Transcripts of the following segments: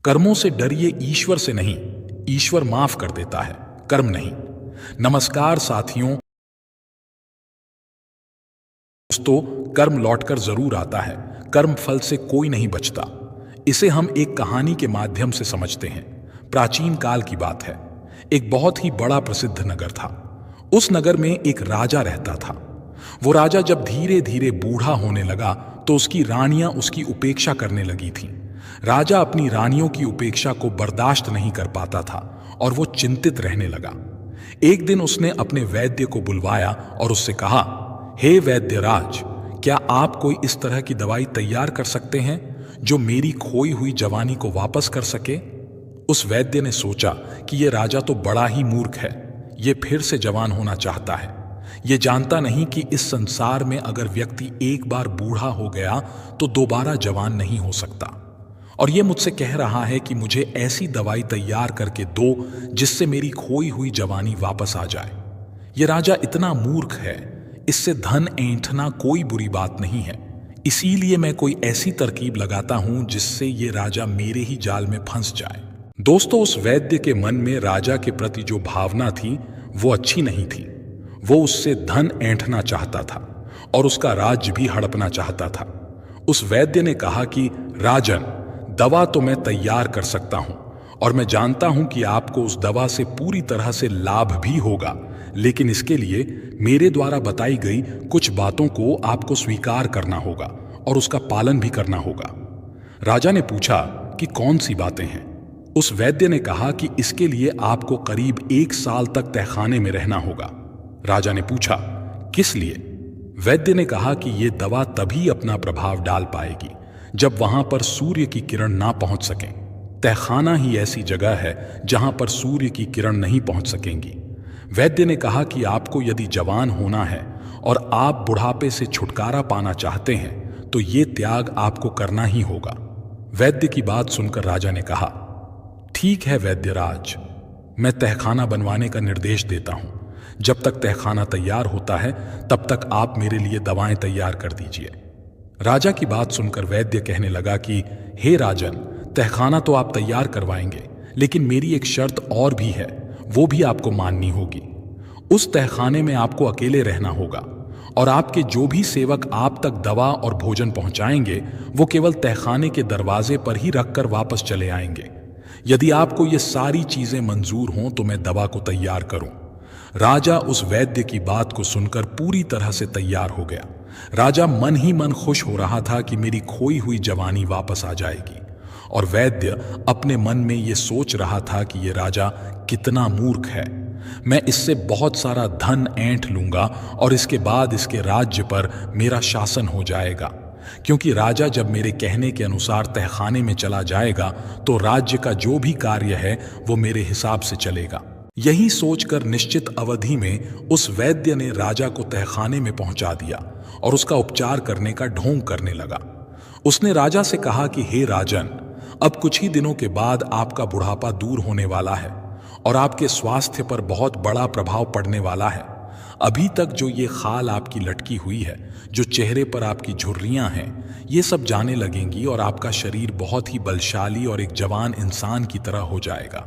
कर्मों से डरिए, ईश्वर से नहीं। ईश्वर माफ कर देता है, कर्म नहीं। नमस्कार साथियों। दोस्तों, कर्म लौटकर जरूर आता है। कर्म फल से कोई नहीं बचता। इसे हम एक कहानी के माध्यम से समझते हैं। प्राचीन काल की बात है। एक बहुत ही बड़ा प्रसिद्ध नगर था। उस नगर में एक राजा रहता था। वो राजा जब धीरे धीरे बूढ़ा होने लगा तो उसकी रानियां उसकी उपेक्षा करने लगी थीं। राजा अपनी रानियों की उपेक्षा को बर्दाश्त नहीं कर पाता था और वो चिंतित रहने लगा। एक दिन उसने अपने वैद्य को बुलवाया और उससे कहा, हे वैद्यराज, क्या आप कोई इस तरह की दवाई तैयार कर सकते हैं जो मेरी खोई हुई जवानी को वापस कर सके? उस वैद्य ने सोचा कि यह राजा तो बड़ा ही मूर्ख है। ये फिर से जवान होना चाहता है। ये जानता नहीं कि इस संसार में अगर व्यक्ति एक बार बूढ़ा हो गया तो दोबारा जवान नहीं हो सकता। और ये मुझसे कह रहा है कि मुझे ऐसी दवाई तैयार करके दो जिससे मेरी खोई हुई जवानी वापस आ जाए। ये राजा इतना मूर्ख है। इससे धन ऐंठना कोई बुरी बात नहीं है। इसीलिए मैं कोई ऐसी तरकीब लगाता हूं जिससे ये राजा मेरे ही जाल में फंस जाए। दोस्तों, उस वैद्य के मन में राजा के प्रति जो भावना थी वो अच्छी नहीं थी। वो उससे धन ऐंठना चाहता था और उसका राज्य भी हड़पना चाहता था। उस वैद्य ने कहा कि राजन, दवा तो मैं तैयार कर सकता हूं और मैं जानता हूं कि आपको उस दवा से पूरी तरह से लाभ भी होगा, लेकिन इसके लिए मेरे द्वारा बताई गई कुछ बातों को आपको स्वीकार करना होगा और उसका पालन भी करना होगा। राजा ने पूछा कि कौन सी बातें हैं? उस वैद्य ने कहा कि इसके लिए आपको करीब 1 साल तक तहखाने में रहना होगा। राजा ने पूछा, किस लिए? वैद्य ने कहा कि यह दवा तभी अपना प्रभाव डाल पाएगी जब वहां पर सूर्य की किरण ना पहुंच सकें। तहखाना ही ऐसी जगह है जहां पर सूर्य की किरण नहीं पहुंच सकेंगी। वैद्य ने कहा कि आपको यदि जवान होना है और आप बुढ़ापे से छुटकारा पाना चाहते हैं तो ये त्याग आपको करना ही होगा। वैद्य की बात सुनकर राजा ने कहा, ठीक है वैद्यराज, मैं तहखाना बनवाने का निर्देश देता हूं। जब तक तहखाना तैयार होता है तब तक आप मेरे लिए दवाएं तैयार कर दीजिए। राजा की बात सुनकर वैद्य कहने लगा कि हे राजन, तहखाना तो आप तैयार करवाएंगे, लेकिन मेरी एक शर्त और भी है, वो भी आपको माननी होगी। उस तहखाने में आपको अकेले रहना होगा और आपके जो भी सेवक आप तक दवा और भोजन पहुंचाएंगे वो केवल तहखाने के दरवाजे पर ही रखकर वापस चले आएंगे। यदि आपको ये सारी चीजें मंजूर हों तो मैं दवा को तैयार करूं। राजा उस वैद्य की बात को सुनकर पूरी तरह से तैयार हो गया। राजा मन ही मन खुश हो रहा था कि मेरी खोई हुई जवानी वापस आ जाएगी, और वैद्य अपने मन में ये सोच रहा था कि ये राजा कितना मूर्ख है। मैं इससे बहुत सारा धन ऐंठ लूंगा और इसके बाद इसके राज्य पर मेरा शासन हो जाएगा, क्योंकि राजा जब मेरे कहने के अनुसार तहखाने में चला जाएगा तो राज्य का जो भी कार्य है वो मेरे हिसाब से चलेगा। यही सोचकर निश्चित अवधि में उस वैद्य ने राजा को तहखाने में पहुंचा दिया और उसका उपचार करने का ढोंग करने लगा। उसने राजा से कहा कि हे राजन, अब कुछ ही दिनों के बाद आपका बुढ़ापा दूर होने वाला है और आपके स्वास्थ्य पर बहुत बड़ा प्रभाव पड़ने वाला है। अभी तक जो ये खाल आपकी लटकी हुई है, जो चेहरे पर आपकी झुर्रियां हैं, ये सब जाने लगेंगी और आपका शरीर बहुत ही बलशाली और एक जवान इंसान की तरह हो जाएगा।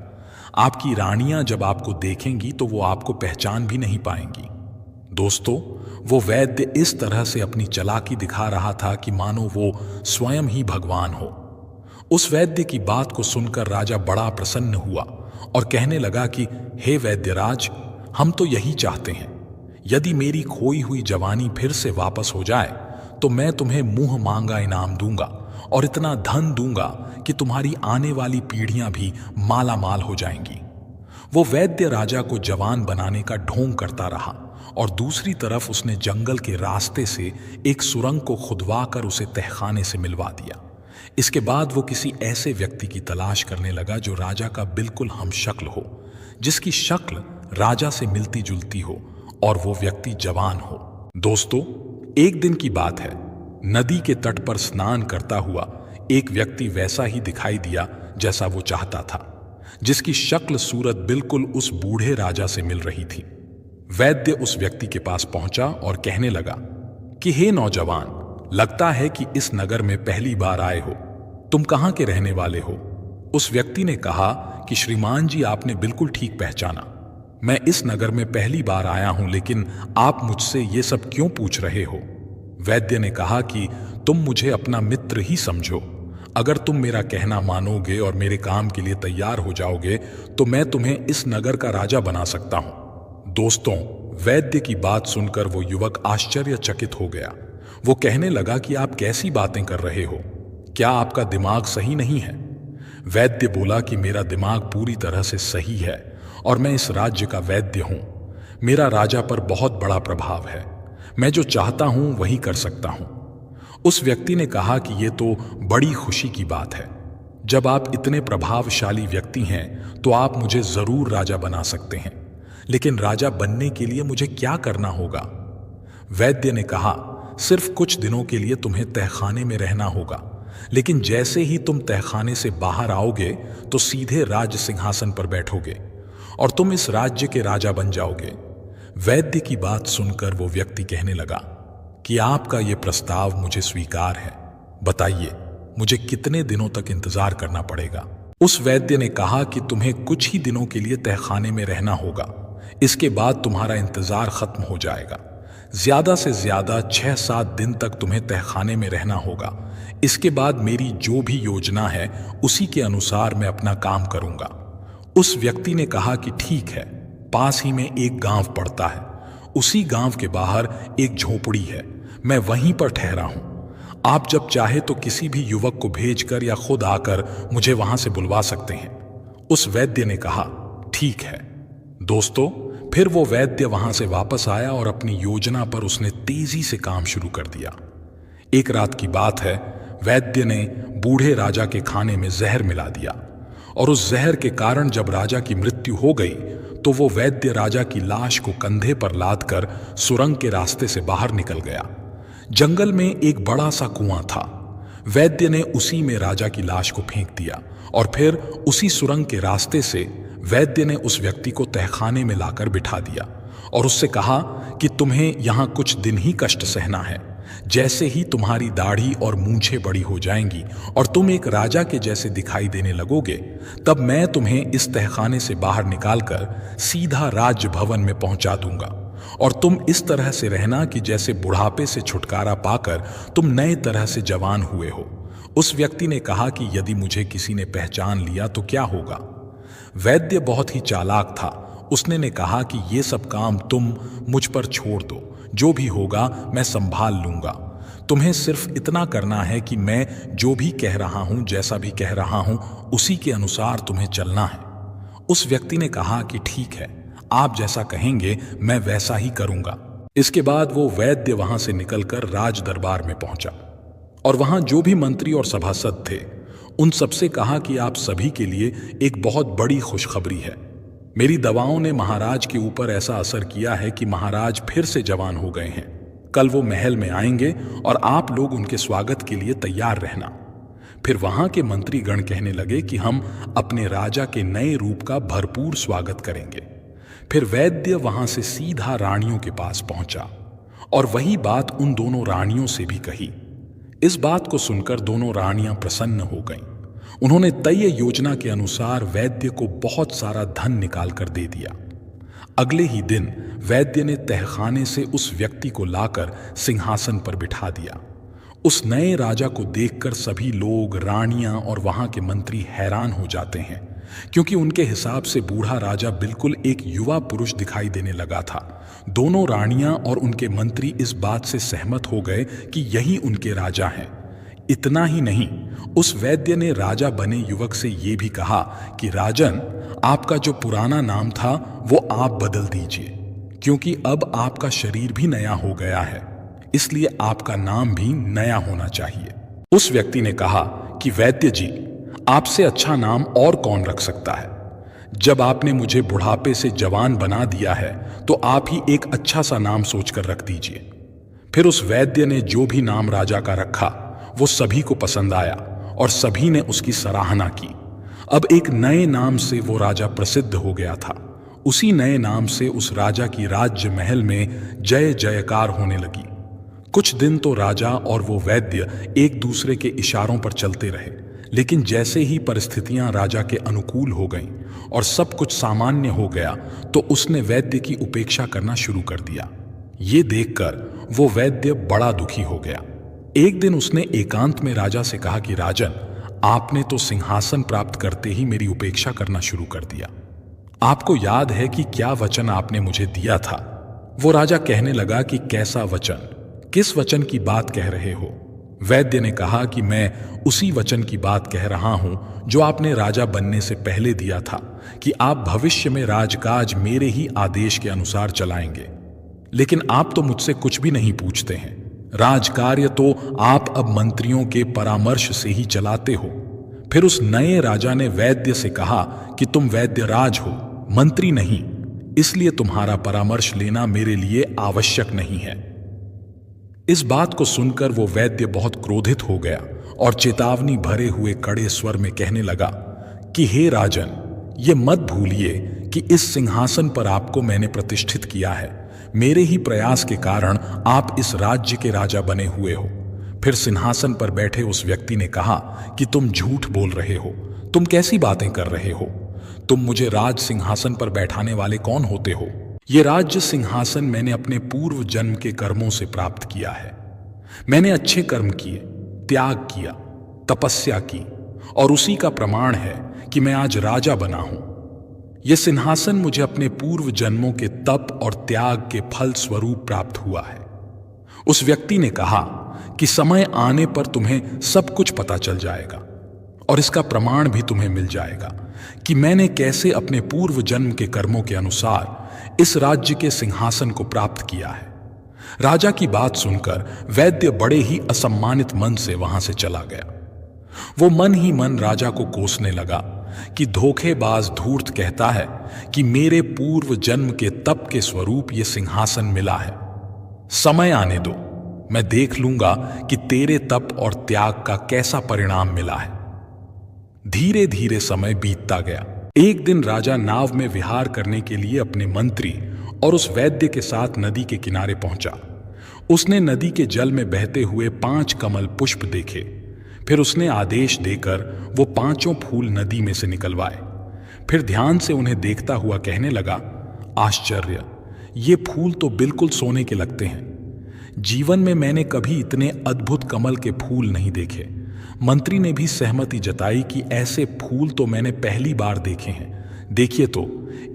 आपकी रानियां जब आपको देखेंगी तो वो आपको पहचान भी नहीं पाएंगी। दोस्तों, वो वैद्य इस तरह से अपनी चालाकी दिखा रहा था कि मानो वो स्वयं ही भगवान हो। उस वैद्य की बात को सुनकर राजा बड़ा प्रसन्न हुआ और कहने लगा कि हे वैद्यराज, हम तो यही चाहते हैं। यदि मेरी खोई हुई जवानी फिर से वापस हो जाए तो मैं तुम्हें मुंह मांगा इनाम दूंगा और इतना धन दूंगा कि तुम्हारी आने वाली पीढ़ियां भी माला माल हो जाएंगी। वो वैद्य राजा को जवान बनाने का ढोंग करता रहा और दूसरी तरफ उसने जंगल के रास्ते से एक सुरंग को खुदवा कर उसे तहखाने से मिलवा दिया। इसके बाद वो किसी ऐसे व्यक्ति की तलाश करने लगा जो राजा का बिल्कुल हमशक्ल हो, जिसकी शक्ल राजा से मिलती जुलती हो और वो व्यक्ति जवान हो। दोस्तों, एक दिन की बात है। नदी के तट पर स्नान करता हुआ एक व्यक्ति वैसा ही दिखाई दिया जैसा वो चाहता था, जिसकी शक्ल सूरत बिल्कुल उस बूढ़े राजा से मिल रही थी। वैद्य उस व्यक्ति के पास पहुंचा और कहने लगा कि हे नौजवान, लगता है कि इस नगर में पहली बार आए हो। तुम कहां के रहने वाले हो? उस व्यक्ति ने कहा कि श्रीमान जी, आपने बिल्कुल ठीक पहचाना। मैं इस नगर में पहली बार आया हूं, लेकिन आप मुझसे ये सब क्यों पूछ रहे हो? वैद्य ने कहा कि तुम मुझे अपना मित्र ही समझो। अगर तुम मेरा कहना मानोगे और मेरे काम के लिए तैयार हो जाओगे तो मैं तुम्हें इस नगर का राजा बना सकता हूं। दोस्तों, वैद्य की बात सुनकर वो युवक आश्चर्यचकित हो गया। वो कहने लगा कि आप कैसी बातें कर रहे हो? क्या आपका दिमाग सही नहीं है? वैद्य बोला कि मेरा दिमाग पूरी तरह से सही है और मैं इस राज्य का वैद्य हूं। मेरा राजा पर बहुत बड़ा प्रभाव है। मैं जो चाहता हूं वही कर सकता हूं। उस व्यक्ति ने कहा कि ये तो बड़ी खुशी की बात है। जब आप इतने प्रभावशाली व्यक्ति हैं तो आप मुझे जरूर राजा बना सकते हैं, लेकिन राजा बनने के लिए मुझे क्या करना होगा? वैद्य ने कहा, सिर्फ कुछ दिनों के लिए तुम्हें तहखाने में रहना होगा, लेकिन जैसे ही तुम तहखाने से बाहर आओगे तो सीधे राज सिंहासन पर बैठोगे और तुम इस राज्य के राजा बन जाओगे। वैद्य की बात सुनकर वो व्यक्ति कहने लगा कि आपका ये प्रस्ताव मुझे स्वीकार है। बताइए, मुझे कितने दिनों तक इंतजार करना पड़ेगा? उस वैद्य ने कहा कि तुम्हें कुछ ही दिनों के लिए तहखाने में रहना होगा। इसके बाद तुम्हारा इंतजार खत्म हो जाएगा। ज्यादा से ज्यादा 6-7 दिन तक तुम्हें तहखाने में रहना होगा। इसके बाद मेरी जो भी योजना है उसी के अनुसार मैं अपना काम करूंगा। उस व्यक्ति ने कहा कि ठीक है। पास ही में एक गांव पड़ता है। उसी गांव के बाहर एक झोपड़ी है। मैं वहीं पर ठहरा हूं। आप जब चाहे तो किसी भी युवक को भेजकर या खुद आकर मुझे वहां से बुलवा सकते हैं। उस वैद्य ने कहा, ठीक है। दोस्तों, फिर वो वैद्य वहां से वापस आया और अपनी योजना पर उसने तेजी से काम शुरू कर दिया। एक रात की बात है, वैद्य ने बूढ़े राजा के खाने में जहर मिला दिया और उस जहर के कारण जब राजा की मृत्यु हो गई तो वो वैद्य राजा की लाश को कंधे पर लादकर सुरंग के रास्ते से बाहर निकल गया। जंगल में एक बड़ा सा कुआं था। वैद्य ने उसी में राजा की लाश को फेंक दिया और फिर उसी सुरंग के रास्ते से वैद्य ने उस व्यक्ति को तहखाने में लाकर बिठा दिया और उससे कहा कि तुम्हें यहां कुछ दिन ही कष्ट सहना है। जैसे ही तुम्हारी दाढ़ी और मूंछें बड़ी हो जाएंगी और तुम एक राजा के जैसे दिखाई देने लगोगे, तब मैं तुम्हें इस तहखाने से बाहर निकालकर सीधा राज भवन में पहुंचा दूंगा और तुम इस तरह से रहना कि जैसे बुढ़ापे से छुटकारा पाकर तुम नए तरह से जवान हुए हो। उस व्यक्ति ने कहा कि यदि मुझे किसी ने पहचान लिया तो क्या होगा? वैद्य बहुत ही चालाक था। उसने ने कहा कि ये सब काम तुम मुझ पर छोड़ दो, जो भी होगा मैं संभाल लूंगा। तुम्हें सिर्फ इतना करना है कि मैं जो भी कह रहा हूं, जैसा भी कह रहा हूं, उसी के अनुसार तुम्हें चलना है। उस व्यक्ति ने कहा कि ठीक है, आप जैसा कहेंगे मैं वैसा ही करूंगा। इसके बाद वो वैद्य वहां से निकलकर राज दरबार में पहुंचा और वहां जो भी मंत्री और सभासद थे उन सबसे कहा कि आप सभी के लिए एक बहुत बड़ी खुशखबरी है। मेरी दवाओं ने महाराज के ऊपर ऐसा असर किया है कि महाराज फिर से जवान हो गए हैं। कल वो महल में आएंगे और आप लोग उनके स्वागत के लिए तैयार रहना। फिर वहां के मंत्रीगण कहने लगे कि हम अपने राजा के नए रूप का भरपूर स्वागत करेंगे। फिर वैद्य वहां से सीधा रानियों के पास पहुंचा और वही बात उन दोनों रानियों से भी कही। इस बात को सुनकर दोनों रानियां प्रसन्न हो गईं। उन्होंने तय योजना के अनुसार वैद्य को बहुत सारा धन निकाल कर दे दिया। अगले ही दिन वैद्य ने तहखाने से उस व्यक्ति को लाकर सिंहासन पर बिठा दिया। उस नए राजा को देखकर सभी लोग, रानियां और वहां के मंत्री हैरान हो जाते हैं, क्योंकि उनके हिसाब से बूढ़ा राजा बिल्कुल एक युवा पुरुष दिखाई देने लगा था। दोनों रानियां और उनके मंत्री इस बात से सहमत हो गए कि यही उनके राजा हैं। इतना ही नहीं, उस वैद्य ने राजा बने युवक से ये भी कहा कि राजन, आपका जो पुराना नाम था वो आप बदल दीजिए, क्योंकि अब आपका शरीर भी नया हो गया है, इसलिए आपका नाम भी नया होना चाहिए। उस व्यक्ति ने कहा कि वैद्य जी, आपसे अच्छा नाम और कौन रख सकता है? जब आपने मुझे बुढ़ापे से जवान बना दिया है तो आप ही एक अच्छा सा नाम सोचकर रख दीजिए। फिर उस वैद्य ने जो भी नाम राजा का रखा वो सभी को पसंद आया और सभी ने उसकी सराहना की। अब एक नए नाम से वो राजा प्रसिद्ध हो गया था। उसी नए नाम से उस राजा की राज्य महल में जय जयकार होने लगी। कुछ दिन तो राजा और वो वैद्य एक दूसरे के इशारों पर चलते रहे, लेकिन जैसे ही परिस्थितियां राजा के अनुकूल हो गईं और सब कुछ सामान्य हो गया तो उसने वैद्य की उपेक्षा करना शुरू कर दिया। ये देखकर वो वैद्य बड़ा दुखी हो गया। एक दिन उसने एकांत में राजा से कहा कि राजन, आपने तो सिंहासन प्राप्त करते ही मेरी उपेक्षा करना शुरू कर दिया। आपको याद है कि क्या वचन आपने मुझे दिया था? वो राजा कहने लगा कि कैसा वचन, किस वचन की बात कह रहे हो? वैद्य ने कहा कि मैं उसी वचन की बात कह रहा हूं जो आपने राजा बनने से पहले दिया था कि आप भविष्य में राजकाज मेरे ही आदेश के अनुसार चलाएंगे। लेकिन आप तो मुझसे कुछ भी नहीं पूछते हैं। राजकार्य तो आप अब मंत्रियों के परामर्श से ही चलाते हो। फिर उस नए राजा ने वैद्य से कहा कि तुम वैद्य राज हो, मंत्री नहीं, इसलिए तुम्हारा परामर्श लेना मेरे लिए आवश्यक नहीं है। इस बात को सुनकर वो वैद्य बहुत क्रोधित हो गया और चेतावनी भरे हुए कड़े स्वर में कहने लगा कि हे राजन, ये मत भूलिए कि इस सिंहासन पर आपको मैंने प्रतिष्ठित किया है। मेरे ही प्रयास के कारण आप इस राज्य के राजा बने हुए हो। फिर सिंहासन पर बैठे उस व्यक्ति ने कहा कि तुम झूठ बोल रहे हो, तुम कैसी बातें कर रहे हो? तुम मुझे राज सिंहासन पर बैठाने वाले कौन होते हो? ये राज्य सिंहासन मैंने अपने पूर्व जन्म के कर्मों से प्राप्त किया है। मैंने अच्छे कर्म किए, त्याग किया, तपस्या की और उसी का प्रमाण है कि मैं आज राजा बना हूं। यह सिंहासन मुझे अपने पूर्व जन्मों के तप और त्याग के फल स्वरूप प्राप्त हुआ है। उस व्यक्ति ने कहा कि समय आने पर तुम्हें सब कुछ पता चल जाएगा और इसका प्रमाण भी तुम्हें मिल जाएगा कि मैंने कैसे अपने पूर्व जन्म के कर्मों के अनुसार इस राज्य के सिंहासन को प्राप्त किया है। राजा की बात सुनकर वैद्य बड़े ही असम्मानित मन से वहां से चला गया। वो मन ही मन राजा को कोसने लगा कि धोखेबाज धूर्त कहता है कि मेरे पूर्व जन्म के तप के स्वरूप ये सिंहासन मिला है। समय आने दो, मैं देख लूंगा कि तेरे तप और त्याग का कैसा परिणाम मिला है। धीरे धीरे समय बीतता गया। एक दिन राजा नाव में विहार करने के लिए अपने मंत्री और उस वैद्य के साथ नदी के किनारे पहुंचा। उसने नदी के जल में बहते हुए 5 कमल पुष्प देखे। फिर उसने आदेश देकर वो 5 फूल नदी में से निकलवाए। फिर ध्यान से उन्हें देखता हुआ कहने लगा, आश्चर्य, ये फूल तो बिल्कुल सोने के लगते हैं। जीवन में मैंने कभी इतने अद्भुत कमल के फूल नहीं देखे। मंत्री ने भी सहमति जताई कि ऐसे फूल तो मैंने पहली बार देखे हैं। देखिए तो,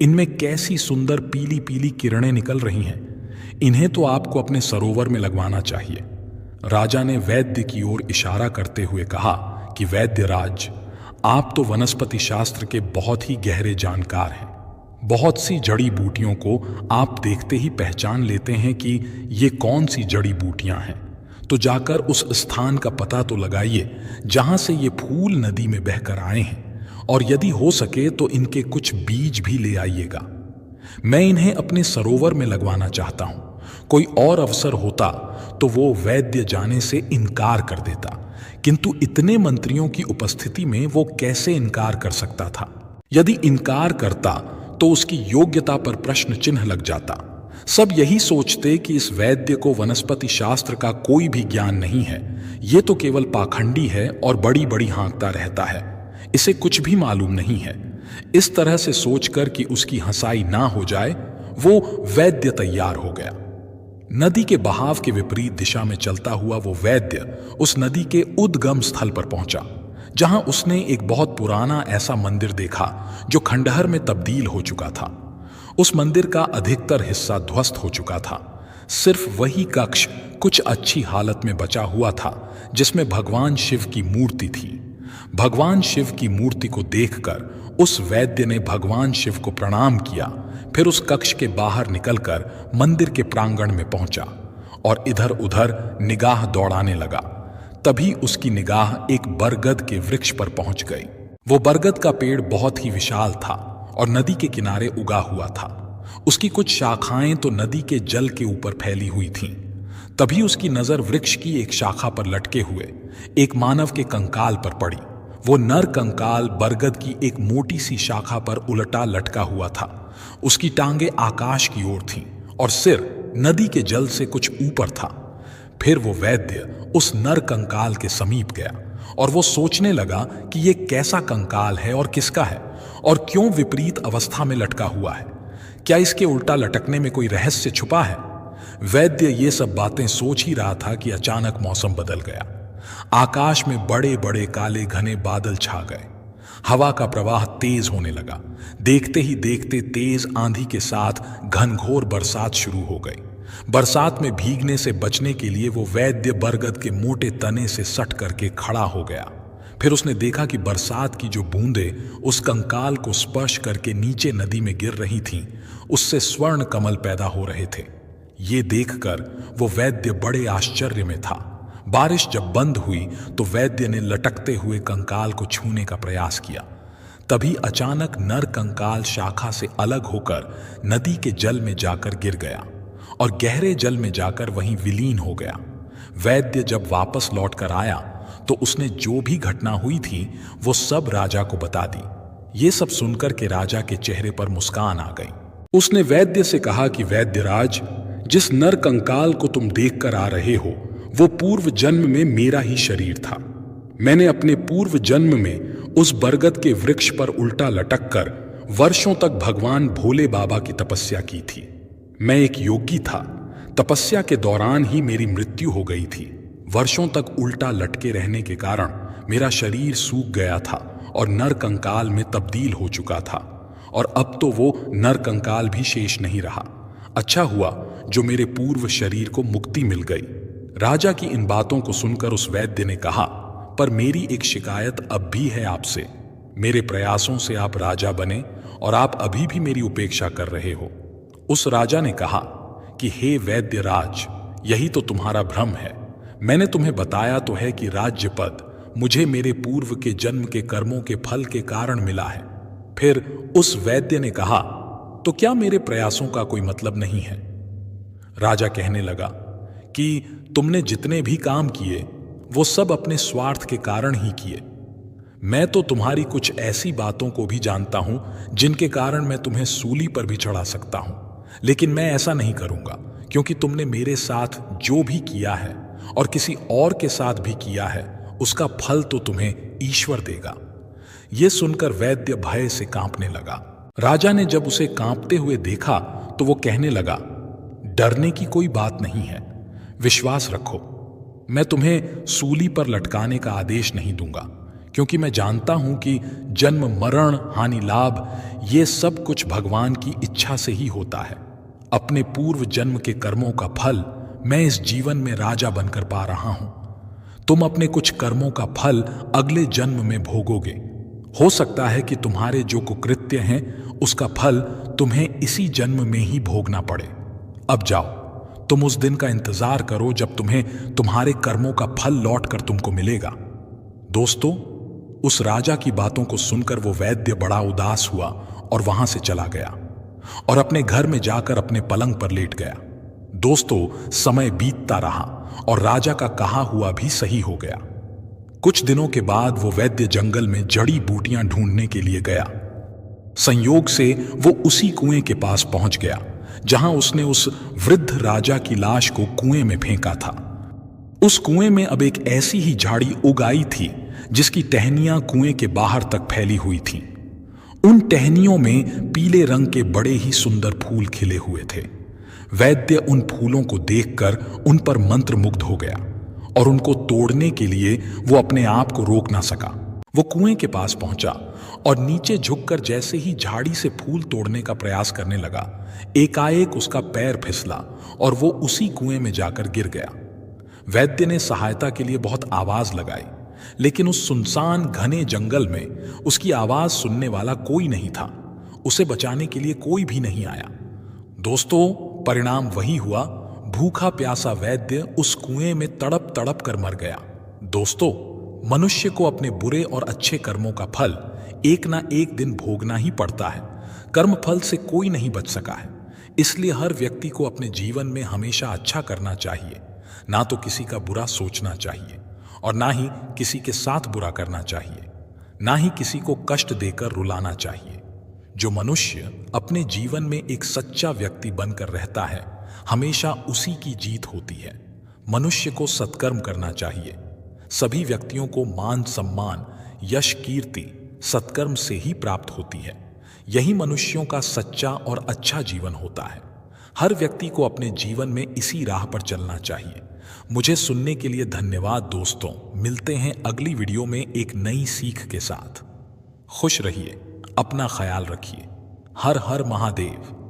इनमें कैसी सुंदर पीली पीली किरणें निकल रही हैं। इन्हें तो आपको अपने सरोवर में लगवाना चाहिए। राजा ने वैद्य की ओर इशारा करते हुए कहा कि वैद्य राज, आप तो वनस्पति शास्त्र के बहुत ही गहरे जानकार हैं। बहुत सी जड़ी बूटियों को आप देखते ही पहचान लेते हैं कि ये कौन सी जड़ी बूटियां हैं। तो जाकर उस स्थान का पता तो लगाइए जहां से ये फूल नदी में बहकर आए हैं, और यदि हो सके तो इनके कुछ बीज भी ले आइएगा। मैं इन्हें अपने सरोवर में लगवाना चाहता हूं। कोई और अवसर होता तो वो वैद्य जाने से इनकार कर देता, किंतु इतने मंत्रियों की उपस्थिति में वो कैसे इनकार कर सकता था? यदि इनकार करता तो उसकी योग्यता पर प्रश्न चिन्ह लग जाता। सब यही सोचते कि इस वैद्य को वनस्पति शास्त्र का कोई भी ज्ञान नहीं है, ये तो केवल पाखंडी है और बड़ी बड़ी हाँकता रहता है, इसे कुछ भी मालूम नहीं है। इस तरह से सोचकर कि उसकी हंसाई ना हो जाए, वो वैद्य तैयार हो गया। नदी के बहाव के विपरीत दिशा में चलता हुआ वो वैद्य उस नदी के उद्गम स्थल पर पहुंचा, जहां उसने एक बहुत पुराना ऐसा मंदिर देखा जो खंडहर में तब्दील हो चुका था। उस मंदिर का अधिकतर हिस्सा ध्वस्त हो चुका था। सिर्फ वही कक्ष कुछ अच्छी हालत में बचा हुआ था, जिसमें भगवान शिव की मूर्ति थी। भगवान शिव की मूर्ति को देखकर उस वैद्य ने भगवान शिव को प्रणाम किया। फिर उस कक्ष के बाहर निकलकर मंदिर के प्रांगण में पहुंचा और इधर उधर निगाह दौड़ाने लगा। तभी उसकी निगाह एक बरगद के वृक्ष पर पहुंच गई। वो बरगद का पेड़ बहुत ही विशाल था और नदी के किनारे उगा हुआ था। उसकी कुछ शाखाएं तो नदी के जल के ऊपर फैली हुई थीं। तभी उसकी नजर वृक्ष की एक शाखा पर लटके हुए एक मानव के कंकाल पर पड़ी। वो नर कंकाल बरगद की एक मोटी सी शाखा पर उलटा लटका हुआ था। उसकी टांगे आकाश की ओर थीं और सिर नदी के जल से कुछ ऊपर था। फिर वो वैद्य उस नर कंकाल के समीप गया और वो सोचने लगा कि ये कैसा कंकाल है और किसका है और क्यों विपरीत अवस्था में लटका हुआ है। क्या इसके उल्टा लटकने में कोई रहस्य छुपा है? वैद्य ये सब बातें सोच ही रहा था कि अचानक मौसम बदल गया। आकाश में बड़े बड़े काले घने बादल छा गए। हवा का प्रवाह तेज होने लगा। देखते ही देखते तेज आंधी के साथ घनघोर बरसात शुरू हो गई। बरसात में भीगने से बचने के लिए वो वैद्य बरगद के मोटे तने से सट करके खड़ा हो गया। फिर उसने देखा कि बरसात की जो बूंदें उस कंकाल को स्पर्श करके नीचे नदी में गिर रही थीं, उससे स्वर्ण कमल पैदा हो रहे थे। ये देखकर वो वैद्य बड़े आश्चर्य में था। बारिश जब बंद हुई तो वैद्य ने लटकते हुए कंकाल को छूने का प्रयास किया। तभी अचानक नर कंकाल शाखा से अलग होकर नदी के जल में जाकर गिर गया और गहरे जल में जाकर वहीं विलीन हो गया। वैद्य जब वापस लौटकर आया तो उसने जो भी घटना हुई थी वो सब राजा को बता दी। ये सब सुनकर के राजा के चेहरे पर मुस्कान आ गई। उसने वैद्य से कहा कि वैद्यराज, जिस नर कंकाल को तुम देखकर आ रहे हो वो पूर्व जन्म में मेरा ही शरीर था। मैंने अपने पूर्व जन्म में उस बरगद के वृक्ष पर उल्टा लटककर वर्षों तक भगवान भोले बाबा की तपस्या की थी। मैं एक योगी था। तपस्या के दौरान ही मेरी मृत्यु हो गई थी। वर्षों तक उल्टा लटके रहने के कारण मेरा शरीर सूख गया था और नर कंकाल में तब्दील हो चुका था, और अब तो वो नर कंकाल भी शेष नहीं रहा। अच्छा हुआ जो मेरे पूर्व शरीर को मुक्ति मिल गई। राजा की इन बातों को सुनकर उस वैद्य ने कहा, पर मेरी एक शिकायत अब भी है आपसे। मेरे प्रयासों से आप राजा बने और आप अभी भी मेरी उपेक्षा कर रहे हो। उस राजा ने कहा कि हे वैद्यराज, यही तो तुम्हारा भ्रम है। मैंने तुम्हें बताया तो है कि राज्य पद मुझे मेरे पूर्व के जन्म के कर्मों के फल के कारण मिला है। फिर उस वैद्य ने कहा, तो क्या मेरे प्रयासों का कोई मतलब नहीं है? राजा कहने लगा कि तुमने जितने भी काम किए वो सब अपने स्वार्थ के कारण ही किए। मैं तो तुम्हारी कुछ ऐसी बातों को भी जानता हूं जिनके कारण मैं तुम्हें सूली पर भी चढ़ा सकता हूं, लेकिन मैं ऐसा नहीं करूंगा, क्योंकि तुमने मेरे साथ जो भी किया है और किसी और के साथ भी किया है उसका फल तो तुम्हें ईश्वर देगा। यह सुनकर वैद्य भय से कांपने लगा। राजा ने जब उसे कांपते हुए देखा तो वो कहने लगा, डरने की कोई बात नहीं है, विश्वास रखो। मैं तुम्हें सूली पर लटकाने का आदेश नहीं दूंगा, क्योंकि मैं जानता हूं कि जन्म मरण हानि लाभ ये सब कुछ भगवान की इच्छा से ही होता है। अपने पूर्व जन्म के कर्मों का फल मैं इस जीवन में राजा बनकर पा रहा हूं। तुम अपने कुछ कर्मों का फल अगले जन्म में भोगोगे। हो सकता है कि तुम्हारे जो कुकृत्य हैं उसका फल तुम्हें इसी जन्म में ही भोगना पड़े। अब जाओ, तुम उस दिन का इंतजार करो जब तुम्हें तुम्हारे कर्मों का फल लौटकर तुमको मिलेगा। दोस्तों, उस राजा की बातों को सुनकर वो वैद्य बड़ा उदास हुआ और वहां से चला गया और अपने घर में जाकर अपने पलंग पर लेट गया। दोस्तों, समय बीतता रहा और राजा का कहा हुआ भी सही हो गया। कुछ दिनों के बाद वो वैद्य जंगल में जड़ी बूटियां ढूंढने के लिए गया। संयोग से वो उसी कुएं के पास पहुंच गया जहां उसने उस वृद्ध राजा की लाश को कुएं में फेंका था। उस कुएं में अब एक ऐसी ही झाड़ी उग आई थी जिसकी टहनियां कुएं के बाहर तक फैली हुई थीं। उन टहनियों में पीले रंग के बड़े ही सुंदर फूल खिले हुए थे। वैद्य उन फूलों को देखकर उन पर मंत्रमुग्ध हो गया और उनको तोड़ने के लिए वो अपने आप को रोक ना सका। वो कुएं के पास पहुंचा और नीचे झुककर जैसे ही झाड़ी से फूल तोड़ने का प्रयास करने लगा, एकाएक उसका पैर फिसला और वो उसी कुएं में जाकर गिर गया। वैद्य ने सहायता के लिए बहुत आवाज लगाई, लेकिन उस सुनसान घने जंगल में उसकी आवाज सुनने वाला कोई नहीं था। उसे बचाने के लिए कोई भी नहीं आया। दोस्तों, परिणाम वही हुआ। भूखा प्यासा वैद्य उस कुएं में तड़प तड़प कर मर गया। दोस्तों, मनुष्य को अपने बुरे और अच्छे कर्मों का फल एक ना एक दिन भोगना ही पड़ता है। कर्म फल से कोई नहीं बच सका है। इसलिए हर व्यक्ति को अपने जीवन में हमेशा अच्छा करना चाहिए, ना तो किसी का बुरा सोचना चाहिए और ना ही किसी के साथ बुरा करना चाहिए, ना ही किसी को कष्ट देकर रुलाना चाहिए। जो मनुष्य अपने जीवन में एक सच्चा व्यक्ति बनकर रहता है, हमेशा उसी की जीत होती है। मनुष्य को सत्कर्म करना चाहिए, सभी व्यक्तियों को मान सम्मान, यश, कीर्ति सत्कर्म से ही प्राप्त होती है। यही मनुष्यों का सच्चा और अच्छा जीवन होता है। हर व्यक्ति को अपने जीवन में इसी राह पर चलना चाहिए। मुझे सुनने के लिए धन्यवाद दोस्तों। मिलते हैं अगली वीडियो में एक नई सीख के साथ। खुश रहिए, अपना ख्याल रखिए। हर हर महादेव।